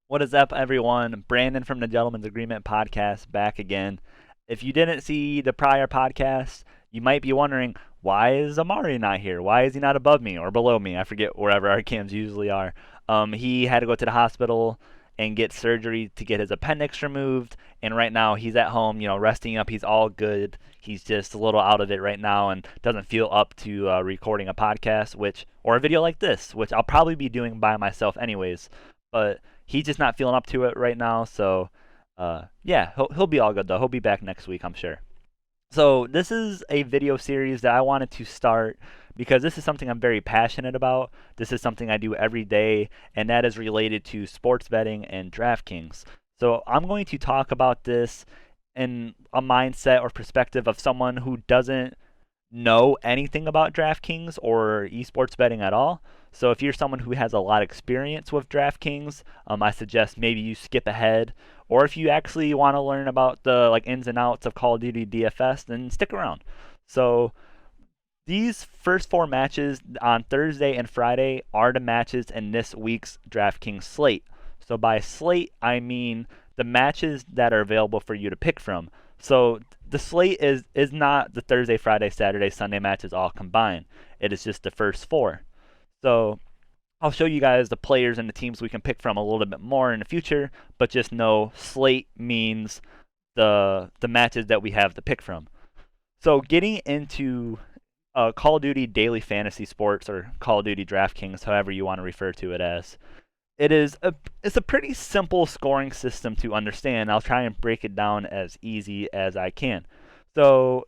What is up, everyone? Brandon from the Gentleman's Agreement podcast back again. If you didn't see the prior podcast, you might be wondering, why is Amari not here? Why is he not above me or below me? I forget wherever our cams usually are. He had to go to the hospital and get surgery to get his appendix removed, and right now he's at home, resting up. He's all good. He's just a little out of it right now and doesn't feel up to recording a podcast, or a video like this, which I'll probably be doing by myself anyways. But he's just not feeling up to it right now. So, yeah, he'll be all good though. He'll be back next week, I'm sure. So this is a video series that I wanted to start because this is something I'm very passionate about. This is something I do every day, and that is related to sports betting and DraftKings. So I'm going to talk about this in a mindset or perspective of someone who doesn't know anything about DraftKings or esports betting at all. So if you're someone who has a lot of experience with DraftKings, I suggest maybe you skip ahead. Or if you actually want to learn about the ins and outs of Call of Duty DFS, then stick around. So these first four matches on Thursday and Friday are the matches in this week's DraftKings slate. So by slate, I mean the matches that are available for you to pick from. So the slate is not the Thursday, Friday, Saturday, Sunday matches all combined. It is just the first four. So I'll show you guys the players and the teams we can pick from a little bit more in the future, but just know slate means the matches that we have to pick from. So getting into Call of Duty Daily Fantasy Sports, or Call of Duty DraftKings, however you want to refer to it as, it's a pretty simple scoring system to understand. I'll try and break it down as easy as I can. So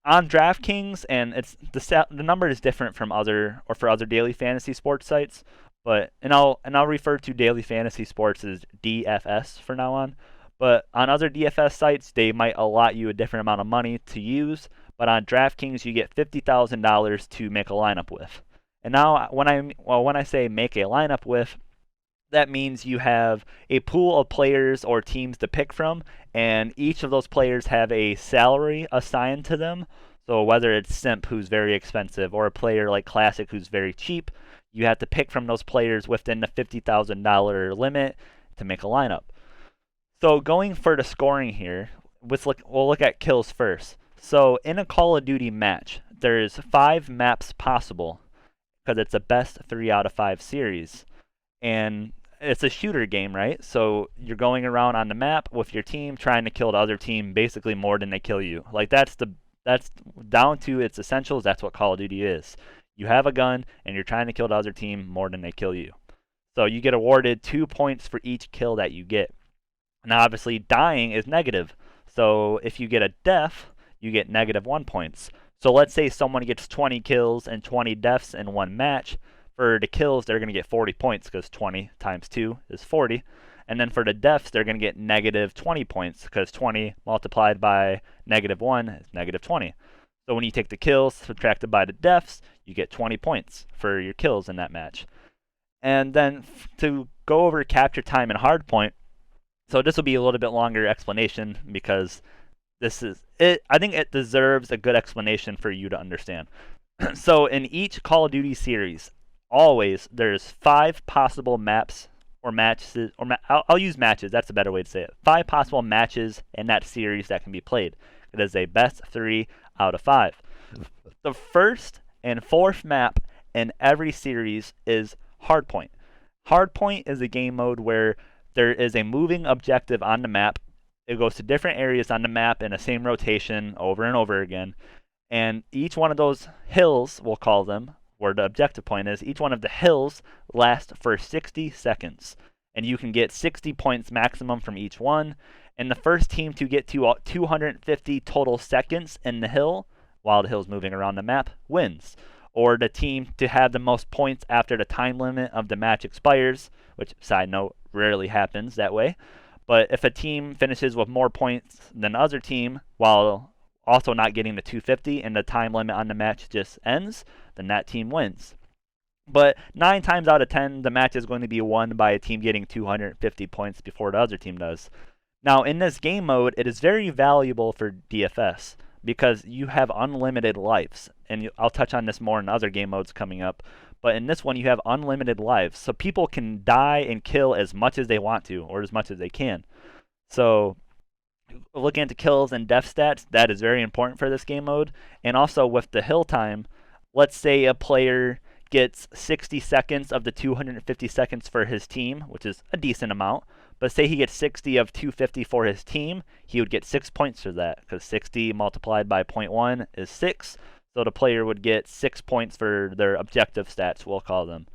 on DraftKings, and the number is different from other daily fantasy sports sites, but I'll refer to daily fantasy sports as DFS for now on. But on other DFS sites, they might allot you a different amount of money to use. But on DraftKings, you get $50,000 to make a lineup with. And now, when I say make a lineup with, that means you have a pool of players or teams to pick from, and each of those players have a salary assigned to them. So whether it's Simp, who's very expensive, or a player like Classic, who's very cheap, you have to pick from those players within the $50,000 limit to make a lineup. So going for the scoring here, we'll look at kills first. So in a Call of Duty match, there's 5 maps possible because it's a best 3 out of 5 series. And it's a shooter game, right? So you're going around on the map with your team trying to kill the other team basically more than they kill you. That's down to its essentials. That's what Call of Duty is. You have a gun and you're trying to kill the other team more than they kill you. So you get awarded 2 points for each kill that you get. Now obviously dying is negative. So if you get a death, you get -1 points. So let's say someone gets 20 kills and 20 deaths in one match. For the kills, they're going to get 40 points because 20 times 2 is 40. And then for the deaths, they're going to get -20 points because 20 multiplied by -1 is -20. So when you take the kills subtracted by the deaths, you get 20 points for your kills in that match. And then to go over capture time and hardpoint, so this will be a little bit longer explanation because this is it. I think it deserves a good explanation for you to understand. So in each Call of Duty series, always there's 5 possible maps or matches, I'll use matches, that's a better way to say it. 5 possible matches in that series that can be played. It is a best 3 out of 5. The first and fourth map in every series is Hardpoint. Hardpoint is a game mode where there is a moving objective on the map. It goes to different areas on the map in the same rotation over and over again. And each one of those hills, we'll call them, where the objective point is, each one of the hills lasts for 60 seconds. And you can get 60 points maximum from each one. And the first team to get to 250 total seconds in the hill, while the hill's moving around the map, wins. Or the team to have the most points after the time limit of the match expires, which, side note, rarely happens that way. But if a team finishes with more points than the other team, while also not getting the 250 and the time limit on the match just ends, then that team wins. But 9 times out of 10, the match is going to be won by a team getting 250 points before the other team does. Now, in this game mode, it is very valuable for DFS because you have unlimited lives. And I'll touch on this more in other game modes coming up. But in this one, you have unlimited lives. So people can die and kill as much as they want to, or as much as they can. So looking at the kills and death stats, that is very important for this game mode. And also with the hill time, let's say a player gets 60 seconds of the 250 seconds for his team, which is a decent amount. But say he gets 60 of 250 for his team, he would get 6 points for that, because 60 multiplied by 0.1 is 6. So the player would get 6 points for their objective stats, we'll call them.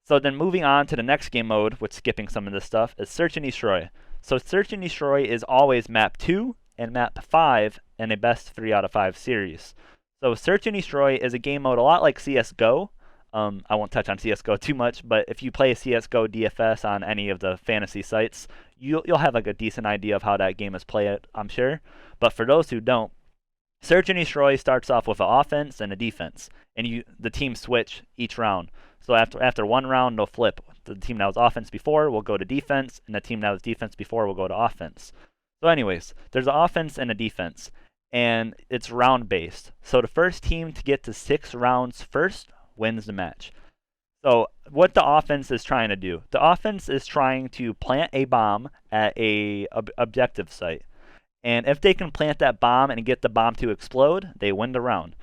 So then moving on to the next game mode, which skipping some of this stuff, is Search and Destroy. So Search and Destroy is always map 2 and map 5 in a best 3 out of 5 series. So Search and Destroy is a game mode a lot like CSGO. I won't touch on CSGO too much, but if you play CSGO DFS on any of the fantasy sites, you'll have like a decent idea of how that game is played, I'm sure. But for those who don't, Search and Destroy starts off with an offense and a defense, and the teams switch each round. So after one round, they'll flip. The team that was offense before will go to defense, and the team that was defense before will go to offense. So anyways, there's an offense and a defense, and it's round-based. So the first team to get to 6 rounds first wins the match. So what the offense is trying to do, the offense is trying to plant a bomb at a objective site. And if they can plant that bomb and get the bomb to explode, they win the round.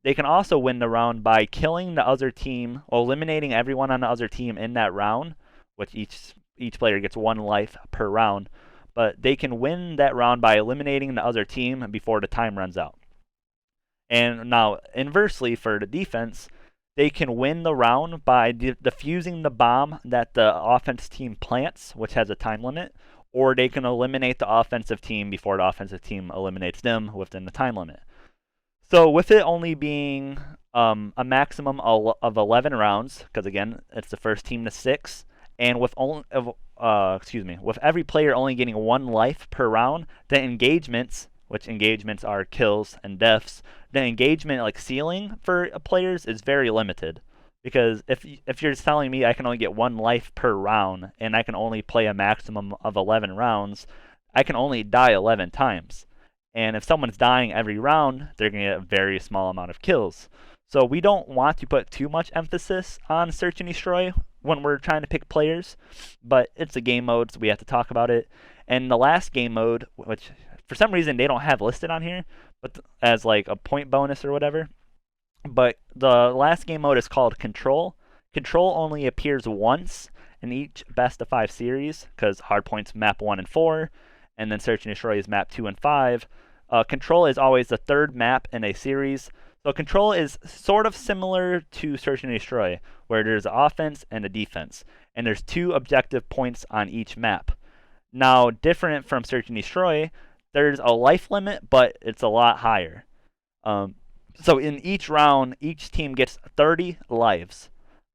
They can also win the round by killing the other team, or eliminating everyone on the other team in that round, which each player gets 1 life per round. But they can win that round by eliminating the other team before the time runs out. And now, inversely, for the defense, they can win the round by defusing the bomb that the offense team plants, which has a time limit, or they can eliminate the offensive team before the offensive team eliminates them within the time limit. So with it only being a maximum of 11 rounds, because again, it's the first team to 6, and with with every player only getting 1 life per round, the engagements, which engagements are kills and deaths, the engagement like ceiling for players is very limited. Because if you're telling me I can only get 1 life per round and I can only play a maximum of 11 rounds, I can only die 11 times. And if someone's dying every round, they're going to get a very small amount of kills. So we don't want to put too much emphasis on Search and Destroy when we're trying to pick players, but it's a game mode, so we have to talk about it. And the last game mode, which for some reason they don't have listed on here, but as like a point bonus or whatever, but the last game mode is called Control. Control only appears once in each best of 5 series, because Hardpoint's map 1 and 4, and then Search and Destroy is map 2 and 5. Control is always the 3rd map in a series. So Control is sort of similar to Search and Destroy, where there's an offense and a defense, and there's 2 objective points on each map. Now, different from Search and Destroy, there's a life limit, but it's a lot higher. So in each round, each team gets 30 lives,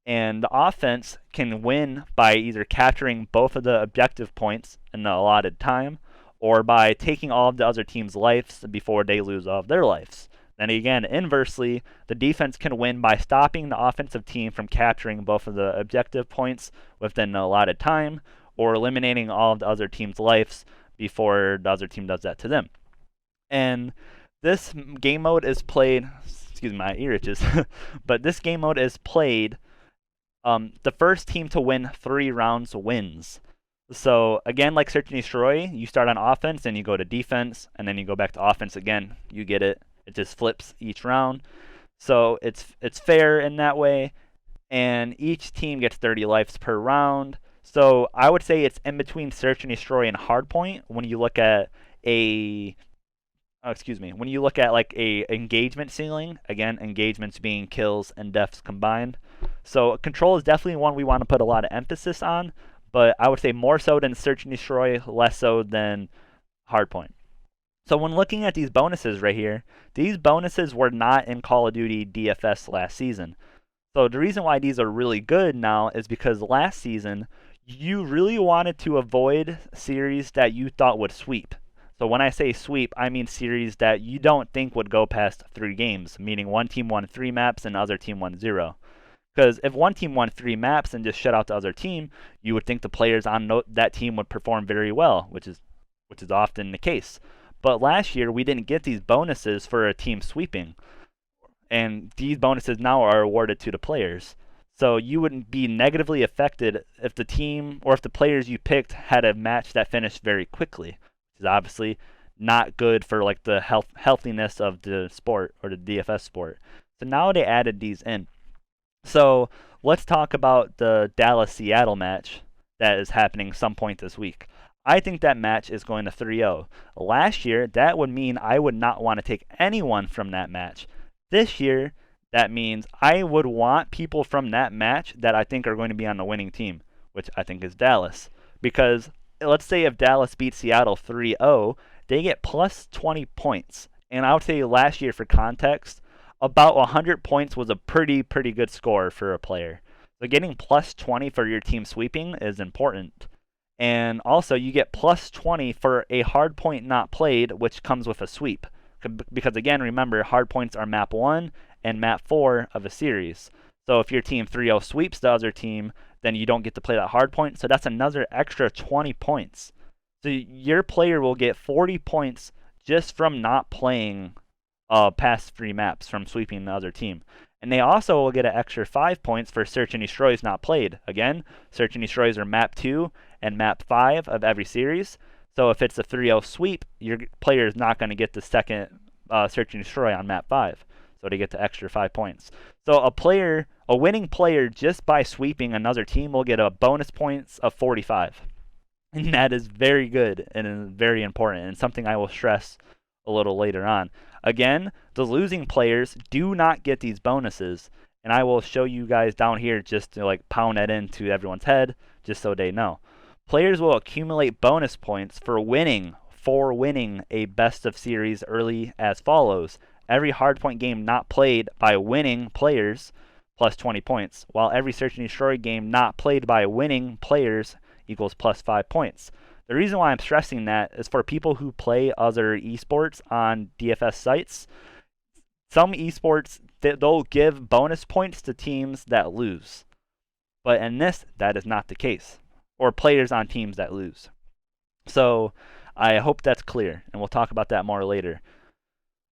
and the offense can win by either capturing both of the objective points in the allotted time, or by taking all of the other team's lives before they lose all of their lives. Then again, inversely, the defense can win by stopping the offensive team from capturing both of the objective points within the allotted time, or eliminating all of the other team's lives before the other team does that to them. And this game mode is played, excuse me, my ear itches, but this game mode is played, the first team to win 3 rounds wins. So again, like Search and Destroy, you start on offense and you go to defense, and then you go back to offense again. You get it. It just flips each round. So it's fair in that way, and each team gets 30 lives per round. So I would say it's in between Search and Destroy and Hardpoint when you look at when you look at like a engagement ceiling. Again, engagements being kills and deaths combined. So Control is definitely one we want to put a lot of emphasis on, but I would say more so than Search and Destroy, less so than Hardpoint. So when looking at these bonuses right here, these bonuses were not in Call of Duty DFS last season. So the reason why these are really good now is because last season, you really wanted to avoid series that you thought would sweep. So when I say sweep, I mean series that you don't think would go past 3 games, meaning one team won 3 maps and the other team won 0. Because if one team won 3 maps and just shut out the other team, you would think the players on that team would perform very well, which is often the case. But last year, we didn't get these bonuses for a team sweeping. and these bonuses now are awarded to the players. So you wouldn't be negatively affected if the team or if the players you picked had a match that finished very quickly, which is obviously not good for like the healthiness of the sport or the DFS sport. So now they added these in. So let's talk about the Dallas Seattle match that is happening some point this week. I think that match is going to 3-0. Last year, that would mean I would not want to take anyone from that match. This year, that means I would want people from that match that I think are going to be on the winning team, which I think is Dallas. Because let's say if Dallas beats Seattle 3-0, they get plus 20 points. And I would say last year, for context, about 100 points was a pretty good score for a player. So getting plus 20 for your team sweeping is important. And also, you get plus 20 for a hard point not played, which comes with a sweep. Because again, remember, hard points are map 1 and map 4 of a series. So if your team 3-0 sweeps the other team, then you don't get to play that hard point. So that's another extra 20 points. So your player will get 40 points just from not playing past 3 maps, from sweeping the other team. And they also will get an extra 5 points for search and destroys not played. Again, search and destroys are map 2 and map 5 of every series. So if it's a 3-0 sweep, your player is not going to get the second search and destroy on map 5. So they get the extra 5 points. So a winning player, just by sweeping another team, will get a bonus points of 45. And that is very good and very important, and something I will stress a little later on. Again, the losing players do not get these bonuses, and I will show you guys down here just to like pound that into everyone's head, just so they know. Players will accumulate bonus points for winning a best of series early as follows. Every hardpoint game not played by winning players plus 20 points, while every search and destroy game not played by winning players equals plus 5 points. The reason why I'm stressing that is for people who play other esports on DFS sites. Some esports, they'll give bonus points to teams that lose. But in this, that is not the case. Or players on teams that lose. So I hope that's clear, and we'll talk about that more later.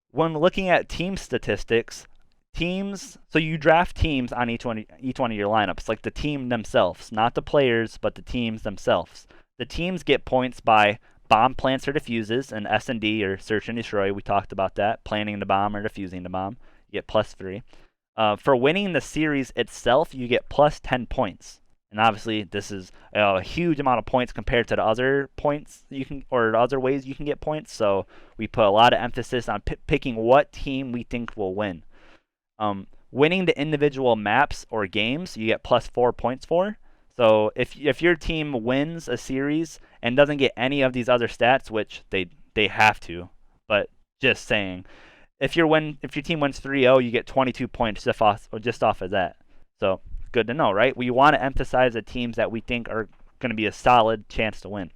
When looking at team statistics, so you draft teams on each one of your lineups, like the team themselves, not the players, but the teams themselves. The teams get points by bomb plants or defuses, and S&D or search and destroy. We talked about that, planting the bomb or defusing the bomb. You get plus 3. For winning the series itself, you get plus 10 points. And obviously, this is a huge amount of points compared to the other points or the other ways you can get points. So we put a lot of emphasis on picking what team we think will win. Winning the individual maps or games, you get plus 4 points for. So if your team wins a series and doesn't get any of these other stats, which they have to, but just saying, if your team wins 3-0, you get 22 points just off of that. So good to know, right? We want to emphasize the teams that we think are going to be a solid chance to win.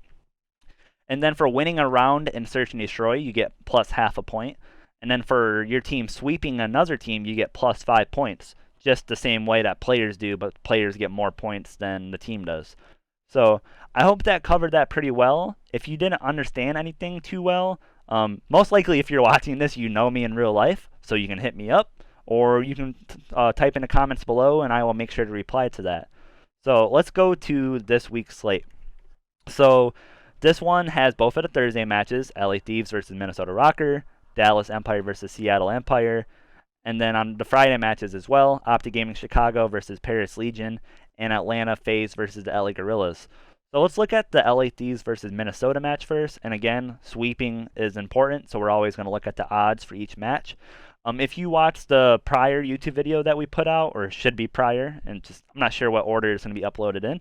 And then for winning a round in search and destroy, you get plus half a point. And then for your team sweeping another team, you get plus 5 points. Just the same way that players do, but players get more points than the team does. So I hope that covered that pretty well. If you didn't understand anything too well, most likely if you're watching this, you know me in real life, so you can hit me up, or you can type in the comments below, and I will make sure to reply to that. So let's go to this week's slate. So this one has both of the Thursday matches, LA Thieves versus Minnesota Rocker, Dallas Empire versus Seattle Empire, and then on the Friday matches as well, Optic Gaming Chicago versus Paris Legion, and Atlanta FaZe versus the LA Guerrillas. So let's look at the LA Thieves versus Minnesota match first. And again, sweeping is important, so we're always going to look at the odds for each match. If you watched the prior YouTube video that we put out, or should be prior, and I'm not sure what order it's going to be uploaded in.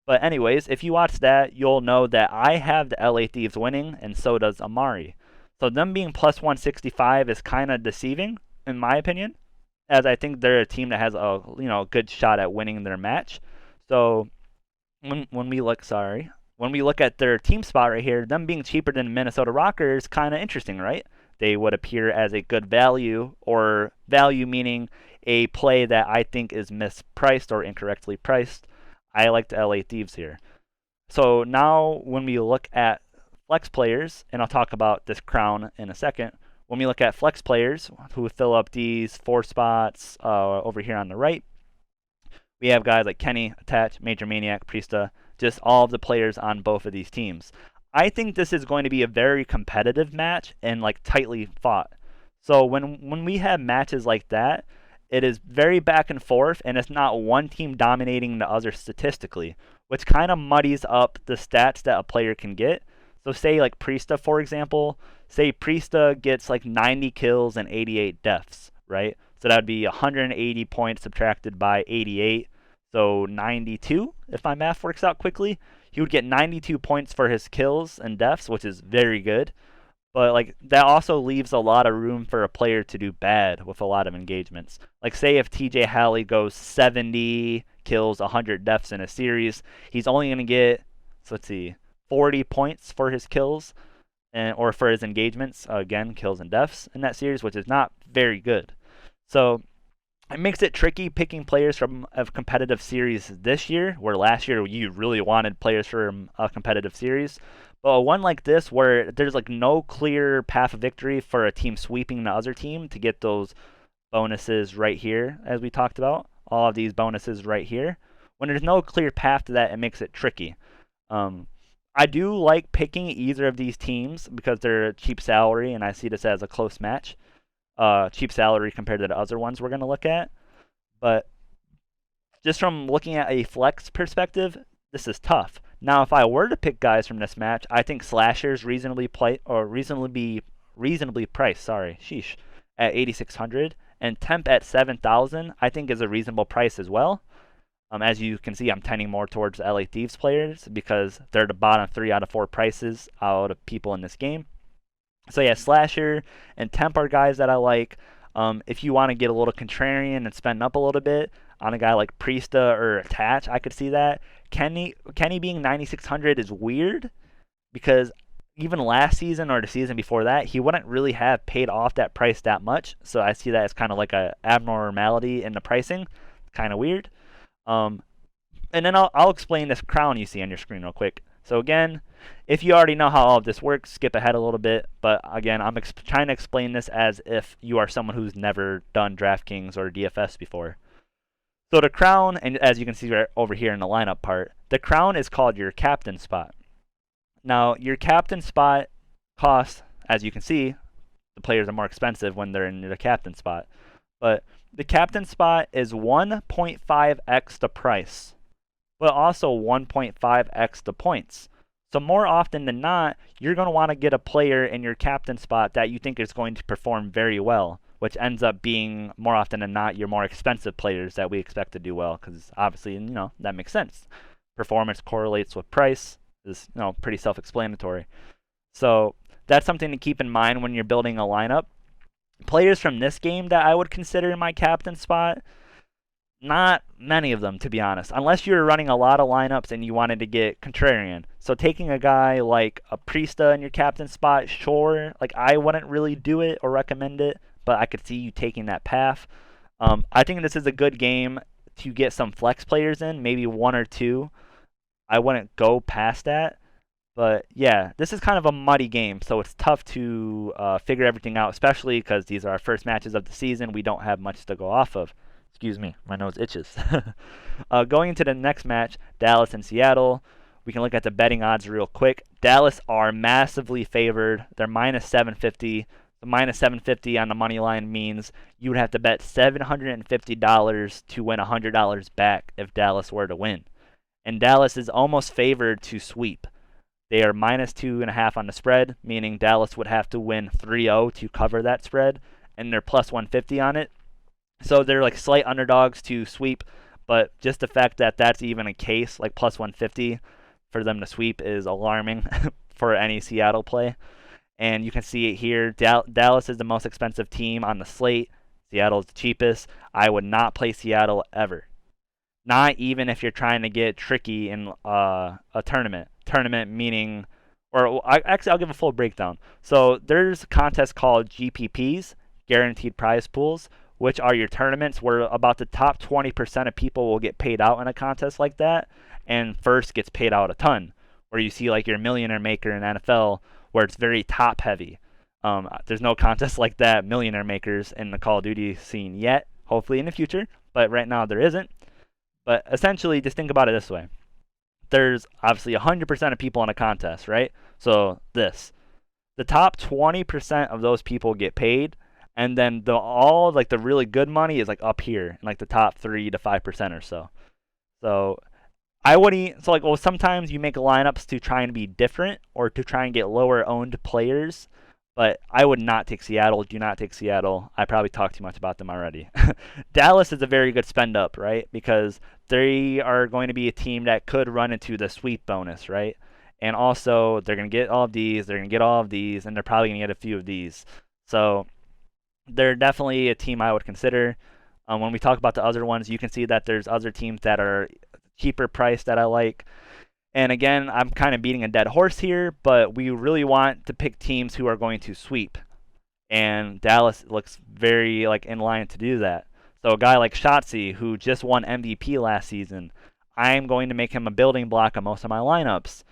But anyways, if you watch that, you'll know that I have the LA Thieves winning, and so does Amari. So them being plus 165 is kind of deceiving, in my opinion, as I think they're a team that has a good shot at winning their match. So when we look at their team spot right here, them being cheaper than Minnesota Rockers, kind of interesting, right? They would appear as a good value, or value meaning a play that I think is mispriced or incorrectly priced. I like the LA Thieves here. So now when we look at flex players, and I'll talk about this crown in a second, when we look at flex players who fill up these 4 spots over here on the right, we have guys like Kenny, Attach, Major Maniac, Priesta, just all of the players on both of these teams. I think this is going to be a very competitive match and like tightly fought. So when we have matches like that, it is very back and forth, and it's not one team dominating the other statistically, which kind of muddies up the stats that a player can get. So say like Priesta, for example, say Priesta gets like 90 kills and 88 deaths, right? So that would be 180 points subtracted by 88, so 92, if my math works out quickly. He would get 92 points for his kills and deaths, which is very good. But like that also leaves a lot of room for a player to do bad with a lot of engagements. Like say if TJ Halley goes 70 kills, 100 deaths in a series, he's only going to get, so let's see, 40 points for his kills or for his engagements, again, kills and deaths in that series, which is not very good. So it makes it tricky picking players from a competitive series this year, where last year you really wanted players from a competitive series. But one like this, where there's like no clear path of victory for a team sweeping the other team to get those bonuses right here, as we talked about, all of these bonuses right here. When there's no clear path to that, it makes it tricky. I do like picking either of these teams because they're cheap salary, and I see this as a close match. Cheap salary compared to the other ones we're going to look at. But just from looking at a flex perspective, this is tough. Now, if I were to pick guys from this match, I think Slasher's reasonably priced, sheesh, at 8,600, and Temp at 7,000, I think is a reasonable price as well. As you can see, I'm tending more towards the LA Thieves players because they're the bottom 3 out of 4 prices out of people in this game. So yeah, Slasher and Temp are guys that I like. If you want to get a little contrarian and spend up a little bit on a guy like Priesta or Attach, I could see that. Kenny being 9,600 is weird because even last season or the season before that, he wouldn't really have paid off that price that much. So I see that as kind of like a abnormality in the pricing. Kind of weird. And then I'll explain this crown you see on your screen real quick. So again, if you already know how all of this works, skip ahead a little bit. But again, I'm trying to explain this as if you are someone who's never done DraftKings or DFS before. So the crown, and as you can see right over here in the lineup part, the crown is called your captain spot. Now, your captain spot costs, as you can see, the players are more expensive when they're in the captain spot. But the captain spot is 1.5x the price, but also 1.5x the points. So more often than not, you're going to want to get a player in your captain spot that you think is going to perform very well, which ends up being more often than not your more expensive players that we expect to do well, because obviously, that makes sense. Performance correlates with price is, pretty self-explanatory. So that's something to keep in mind when you're building a lineup. Players from this game that I would consider in my captain spot, not many of them, to be honest, unless you were running a lot of lineups and you wanted to get contrarian. So taking a guy like a Priesta in your captain spot, sure, like I wouldn't really do it or recommend it, but I could see you taking that path. I think this is a good game to get some flex players in, maybe 1 or 2. I wouldn't go past that. But yeah, this is kind of a muddy game, so it's tough to figure everything out, especially because these are our first matches of the season. We don't have much to go off of. Excuse me, my nose itches. Going into the next match, Dallas and Seattle, we can look at the betting odds real quick. Dallas are massively favored. They're minus 750. The minus 750 on the money line means you would have to bet $750 to win $100 back if Dallas were to win. And Dallas is almost favored to sweep. They are minus 2.5 on the spread, meaning Dallas would have to win 3-0 to cover that spread, and they're plus 150 on it. So they're like slight underdogs to sweep, but just the fact that that's even a case, like plus 150 for them to sweep, is alarming for any Seattle play. And you can see it here. Dallas is the most expensive team on the slate. Seattle is the cheapest. I would not play Seattle ever. Not even if you're trying to get tricky in a tournament. Tournament meaning, I'll give a full breakdown. So there's a contest called GPPs, Guaranteed Prize Pools, which are your tournaments where about the top 20% of people will get paid out in a contest like that, and first gets paid out a ton. Where you see like your Millionaire Maker in NFL, where it's very top heavy. There's no contest like that, millionaire makers in the Call of Duty scene yet. Hopefully in the future, but right now there isn't. But essentially, just think about it this way: there's obviously 100% of people in a contest, right? So the top 20% of those people get paid, and then the really good money is like up here in like the top 3 to 5% or so. So I wouldn't. So like, well, sometimes you make lineups to try and be different or to try and get lower owned players. But I would not take Seattle. Do not take Seattle. I probably talked too much about them already. Dallas is a very good spend up, right? Because they are going to be a team that could run into the sweep bonus, right? And also, they're going to get all of these, they're going to get all of these, and they're probably going to get a few of these. So they're definitely a team I would consider. When we talk about the other ones, you can see that there's other teams that are cheaper priced that I like. And again, I'm kind of beating a dead horse here, but we really want to pick teams who are going to sweep. And Dallas looks very like in line to do that. So a guy like Shotzi, who just won MVP last season, I'm going to make him a building block on most of my lineups.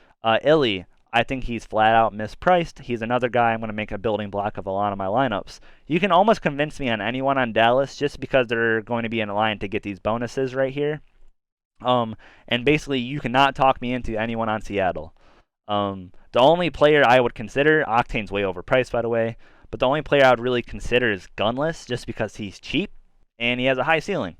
Illy, I think he's flat out mispriced. He's another guy I'm going to make a building block of a lot of my lineups. You can almost convince me on anyone on Dallas just because they're going to be in line to get these bonuses right here. And basically, you cannot talk me into anyone on Seattle. The only player I would consider, Octane's way overpriced, by the way, but the only player I would really consider is Gunless, just because he's cheap and he has a high ceiling.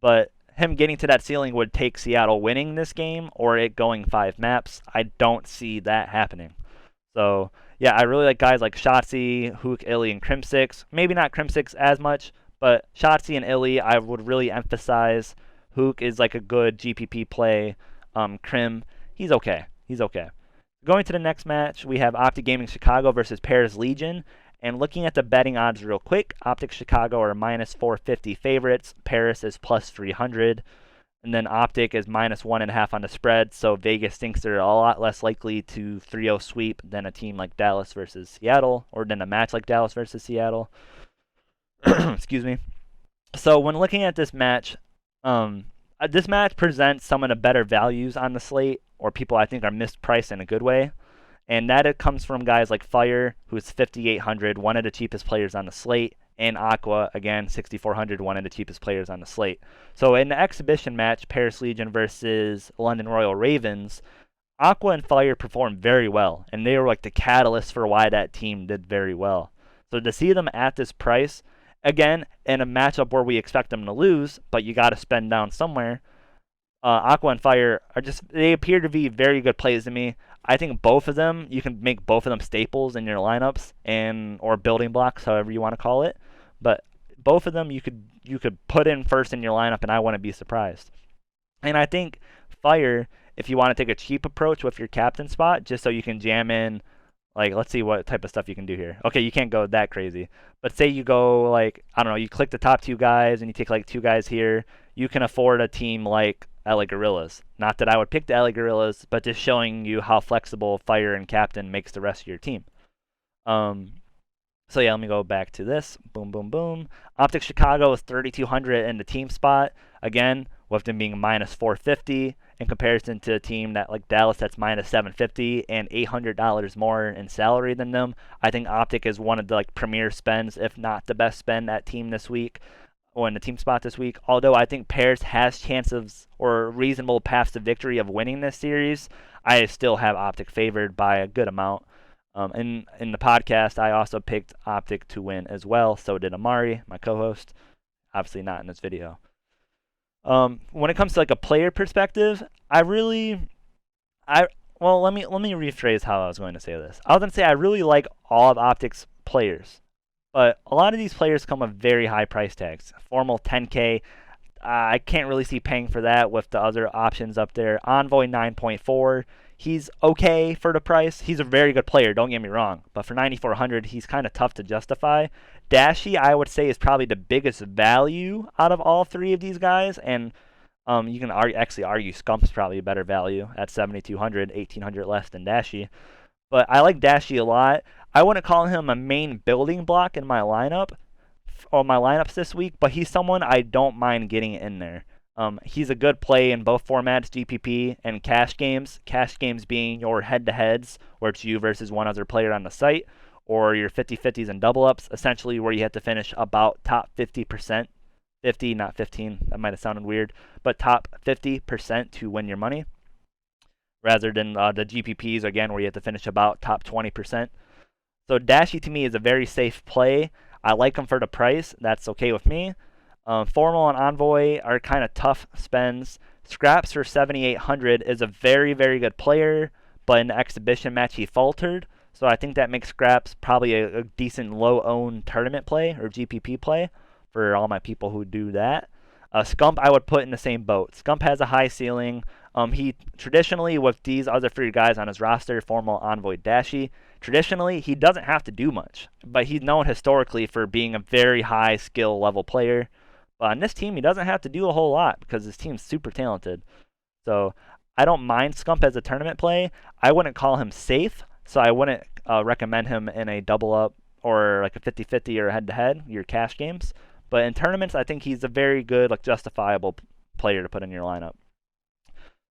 But him getting to that ceiling would take Seattle winning this game or it going 5 maps. I don't see that happening. So, yeah, I really like guys like Shotzi, Hook, Illy, and Crimsix. Maybe not Crimsix as much, but Shotzi and Illy I would really emphasize. Hook is like a good GPP play. Crim, he's okay. He's okay. Going to the next match, we have Optic Gaming Chicago versus Paris Legion. And looking at the betting odds real quick, Optic Chicago are minus 450 favorites. Paris is plus 300. And then Optic is minus 1.5 on the spread. So Vegas thinks they're a lot less likely to 3-0 sweep than a team like Dallas versus Seattle, or than a match like Dallas versus Seattle. Excuse me. So when looking at this match, this match presents some of the better values on the slate, or people I think are mispriced in a good way. And that it comes from guys like Fire, who's 5,800, one of the cheapest players on the slate, and Aqua, again, 6,400, one of the cheapest players on the slate. So in the exhibition match, Paris Legion versus London Royal Ravens, Aqua and Fire performed very well, and they were like the catalyst for why that team did very well. So to see them at this price, again, in a matchup where we expect them to lose, but you got to spend down somewhere, Aqua and Fire they appear to be very good plays to me. I think both of them, you can make both of them staples in your lineups or building blocks, however you want to call it. But both of them you could put in first in your lineup, and I wouldn't be surprised. And I think Fire, if you want to take a cheap approach with your captain spot, just so you can jam in, like, let's see what type of stuff you can do here. Okay, you can't go that crazy. But say you go, like, I don't know, you click the top 2 guys, and you take, like, 2 guys here. You can afford a team like LA Gorillas. Not that I would pick the LA Gorillas, but just showing you how flexible Fire and Captain makes the rest of your team. So yeah, let me go back to this. Boom, boom, boom. Optic Chicago is 3,200 in the team spot. Again, with them being minus 450 in comparison to a team that like Dallas that's minus 750 and $800 more in salary than them. I think Optic is one of the like premier spends, if not the best spend at team this week, or in the team spot this week. Although I think Paris has chances or reasonable paths to victory of winning this series, I still have Optic favored by a good amount. In the podcast, I also picked Optic to win as well. So did Amari, my co-host. Obviously not in this video. When it comes to like a player perspective, let me rephrase how I was going to say this. I was going to say I really like all of Optic's players, but a lot of these players come with very high price tags. Formal 10K, I can't really see paying for that with the other options up there. Envoy 9.4. He's okay for the price. He's a very good player, don't get me wrong. But for 9,400, he's kind of tough to justify. Dashy, I would say, is probably the biggest value out of all 3 of these guys. And you can argue Scump's probably a better value at 7,200, 1,800 less than Dashy. But I like Dashy a lot. I wouldn't call him a main building block in my lineup or my lineups this week, but he's someone I don't mind getting in there. He's a good play in both formats, GPP and cash games. Cash games being your head-to-heads, where it's you versus one other player on the site, or your 50-50s and double ups, essentially where you have to finish about top 50%, 50, not 15, that might have sounded weird, but top 50% to win your money, rather than the GPPs, again, where you have to finish about top 20%. So Dashy to me is a very safe play. I like him for the price. That's okay with me. Formal and Envoy are kind of tough spends. Scraps for 7,800 is a very, very good player, but in the exhibition match he faltered. So I think that makes Scraps probably a decent low-owned tournament play or GPP play for all my people who do that. Scump I would put in the same boat. Scump has a high ceiling. He traditionally, with these other three guys on his roster, Formal, Envoy, Dashy, traditionally he doesn't have to do much, but he's known historically for being a very high skill level player. But on this team, he doesn't have to do a whole lot because his team's super talented. So I don't mind Scump as a tournament play. I wouldn't call him safe, so I wouldn't recommend him in a double up or like a 50-50 or head-to-head, your cash games. But in tournaments, I think he's a very good, like justifiable player to put in your lineup.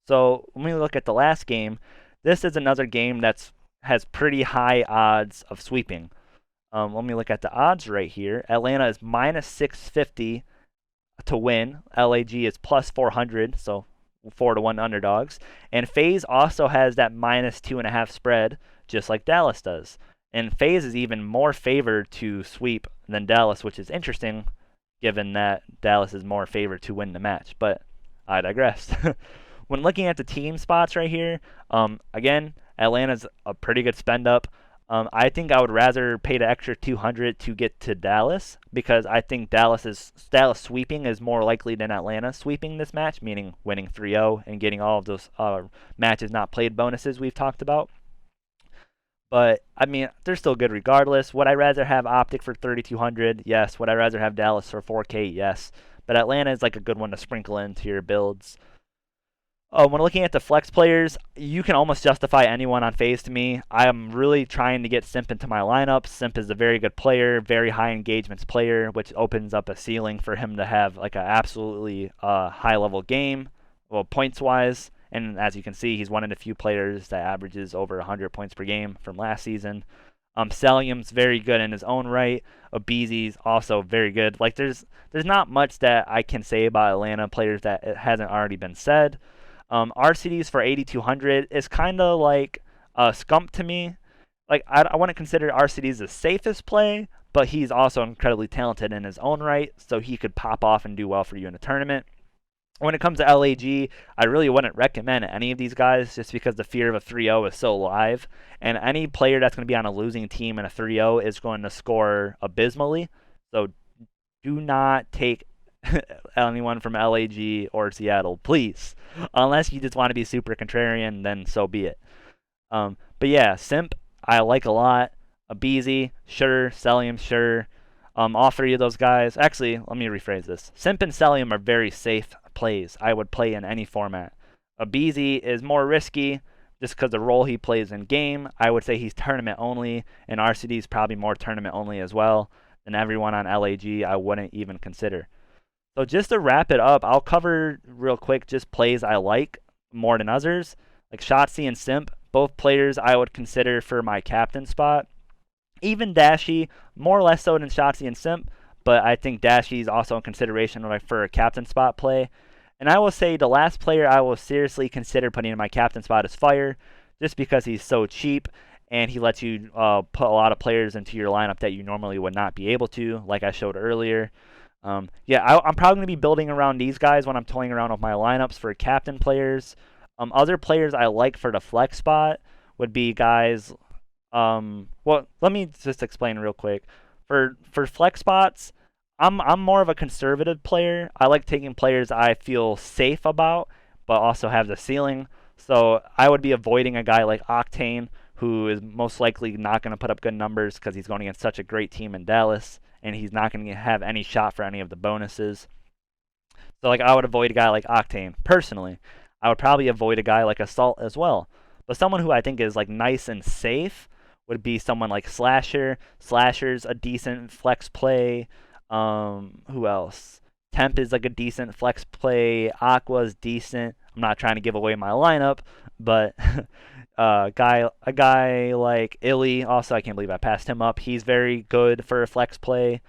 So when we look at the last game, this is another game that has pretty high odds of sweeping. Let me look at the odds right here. Atlanta is minus 650 to win. LAG is plus 400, so 4-1 underdogs. And FaZe also has that minus 2.5 spread, just like Dallas does. And FaZe is even more favored to sweep than Dallas, which is interesting, given that Dallas is more favored to win the match. But I digress. When looking at the team spots right here, again, Atlanta's a pretty good spend up. I think I would rather pay the extra 200 to get to Dallas, because I think Dallas sweeping is more likely than Atlanta sweeping this match, meaning winning 3-0 and getting all of those matches not played bonuses we've talked about. But I mean, they're still good regardless. Would I rather have Optic for 3,200? Yes. Would I rather have Dallas for 4K? Yes. But Atlanta is like a good one to sprinkle into your builds. When looking at the flex players, you can almost justify anyone on FaZe to me. I am really trying to get Simp into my lineup. Simp is a very good player, very high engagements player, which opens up a ceiling for him to have like an absolutely high level game, well, points wise. And as you can see, he's one of the few players that averages over 100 points per game from last season. Salium's very good in his own right. Obeezy's also very good. Like there's not much that I can say about Atlanta players that it hasn't already been said. RCDs for 8,200 is kind of like Scump to me. Like I want to consider RCDs the safest play, but he's also incredibly talented in his own right, so he could pop off and do well for you in a tournament. When it comes to LAG, I really wouldn't recommend any of these guys just because the fear of a 3-0 is so live. And any player that's going to be on a losing team in a 3-0 is going to score abysmally. So do not take anyone from LAG or Seattle, please. Unless you just want to be super contrarian, then so be it. But yeah, Simp, I like a lot. Obeezy, sure. Celium, sure. All three of those guys. Actually, let me rephrase this. Simp and Celium are very safe plays. I would play in any format. Obeezy is more risky just because the role he plays in game. I would say he's tournament only, and RCD is probably more tournament only as well. And everyone on LAG I wouldn't even consider. So just to wrap it up, I'll cover real quick just plays I like more than others. Like Shotzzy and Simp, both players I would consider for my captain spot. Even Dashy, more or less so than Shotzzy and Simp, but I think Dashy is also in consideration for a captain spot play. And I will say the last player I will seriously consider putting in my captain spot is Fire, just because he's so cheap and he lets you put a lot of players into your lineup that you normally would not be able to, like I showed earlier. I'm probably going to be building around these guys when I'm toying around with my lineups for captain players. Other players I like for the flex spot would be guys. Well, let me just explain real quick. For flex spots, I'm more of a conservative player. I like taking players I feel safe about, but also have the ceiling. So I would be avoiding a guy like Octane, who is most likely not going to put up good numbers because he's going against such a great team in Dallas, and he's not going to have any shot for any of the bonuses. So like I would avoid a guy like Octane personally. I would probably avoid a guy like Assault as well. But someone who I think is like nice and safe would be someone like Slasher. Slasher's a decent flex play. Who else? Temp is like a decent flex play. Aqua's decent. I'm not trying to give away my lineup, but A guy like Illy, also I can't believe I passed him up. He's very good for a flex play.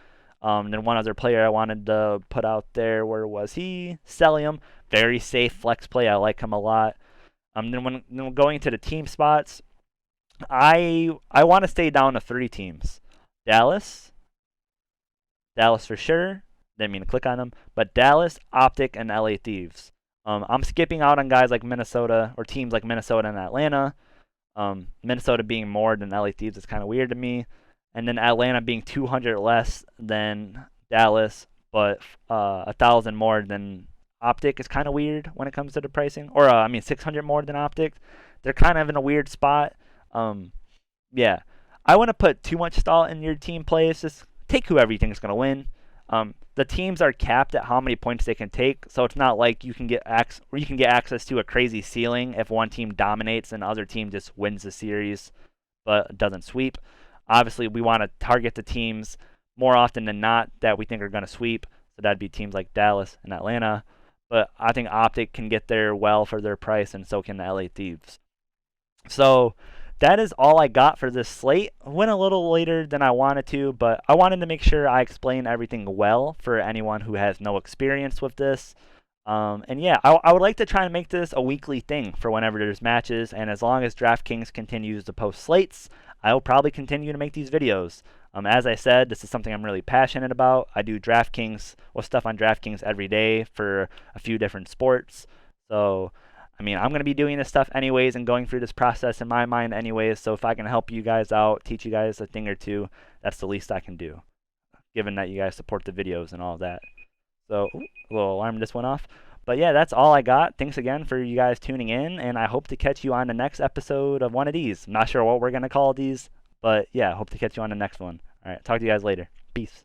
Then one other player I wanted to put out there, where was he? Celium, very safe flex play. I like him a lot. Then going to the team spots, I want to stay down to 3 teams. Dallas, Dallas for sure. Didn't mean to click on them, but Dallas, Optic, and LA Thieves. I'm skipping out on guys like Minnesota or teams like Minnesota and Atlanta. Minnesota being more than LA Thieves is kind of weird to me, and then Atlanta being 200 less than Dallas, but 1,000 more than Optic is kind of weird when it comes to the pricing. Or I mean 600 more than Optic. They're kind of in a weird spot. Yeah, I wouldn't put too much thought in your team plays. Just take whoever you think is going to win. The teams are capped at how many points they can take, so it's not like you can get access to a crazy ceiling if one team dominates and the other team just wins the series but doesn't sweep. Obviously, we want to target the teams more often than not that we think are going to sweep, so that'd be teams like Dallas and Atlanta. But I think Optic can get there well for their price, and so can the LA Thieves. So that is all I got for this slate. Went a little later than I wanted to, but I wanted to make sure I explain everything well for anyone who has no experience with this. And yeah, I would like to try and make this a weekly thing for whenever there's matches, and as long as DraftKings continues to post slates, I will probably continue to make these videos. As I said, this is something I'm really passionate about. I do stuff on DraftKings every day for a few different sports. So I mean, I'm going to be doing this stuff anyways and going through this process in my mind anyways, so if I can help you guys out, teach you guys a thing or two, that's the least I can do, given that you guys support the videos and all that. So, a little alarm just went off. But yeah, that's all I got. Thanks again for you guys tuning in, and I hope to catch you on the next episode of one of these. I'm not sure what we're going to call these, but yeah, hope to catch you on the next one. All right, talk to you guys later. Peace.